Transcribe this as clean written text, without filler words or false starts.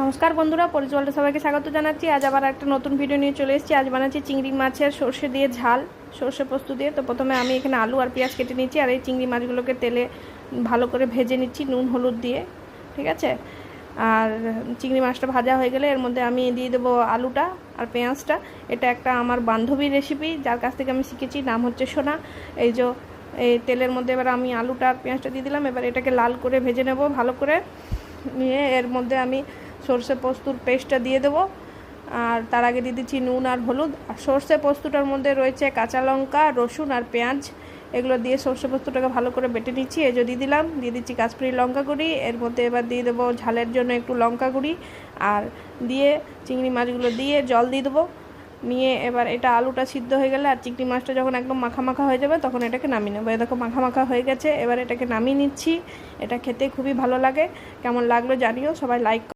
নমস্কার বন্ধুরা, পরিচলটা সবাইকে স্বাগত জানাচ্ছি। আজ আবার একটা নতুন ভিডিও নিয়ে চলে এসেছি। আজ বানাচ্ছি চিংড়ি মাছের সর্ষে দিয়ে ঝাল, সর্ষে পোস্ত দিয়ে। তো প্রথমে আমি এখানে আলু আর পেঁয়াজ কেটে নিচ্ছি, আর এই চিংড়ি মাছগুলোকে তেলে ভালো করে ভেজে নিচ্ছি নুন হলুদ দিয়ে, ঠিক আছে। আর চিংড়ি মাছটা ভাজা হয়ে গেলে এর মধ্যে আমি দিয়ে দেবো আলুটা আর পেঁয়াজটা। এটা একটা আমার বান্ধবীর রেসিপি, যার কাছ থেকে আমি শিখেছি, নাম হচ্ছে সোনা। এই তেলের মধ্যে এবার আমি আলুটা আর পেঁয়াজটা দিয়ে দিলাম। এবার এটাকে লাল করে ভেজে নেব ভালো করে নিয়ে এর মধ্যে আমি সর্ষে পোস্তর পেস্টটা দিয়ে দেবো। আর তার আগে দিয়ে দিচ্ছি নুন আর হলুদ। আর সর্ষে পোস্তটার মধ্যে রয়েছে কাঁচা লঙ্কা, রসুন আর পেঁয়াজ, এগুলো দিয়ে সর্ষে পোস্তটাকে ভালো করে বেটে নিচ্ছি। এই যে দিয়ে দিচ্ছি কাশ্মীরি লঙ্কা গুঁড়ি। এর মধ্যে এবার দিয়ে দেবো ঝালের জন্য একটু লঙ্কা গুঁড়ি, আর দিয়ে চিংড়ি মাছগুলো দিয়ে জল দিয়ে দেবো। নিয়ে এবার এটা আলুটা সিদ্ধ হয়ে গেলে আর চিংড়ি মাছটা যখন একদম মাখা মাখা হয়ে যাবে তখন এটাকে নামিয়ে নেবো। দেখো মাখা মাখা হয়ে গেছে, এবার এটাকে নামিয়ে নিচ্ছি। এটা খেতে খুবই ভালো লাগে। কেমন লাগলো জানিও, সবাই লাইক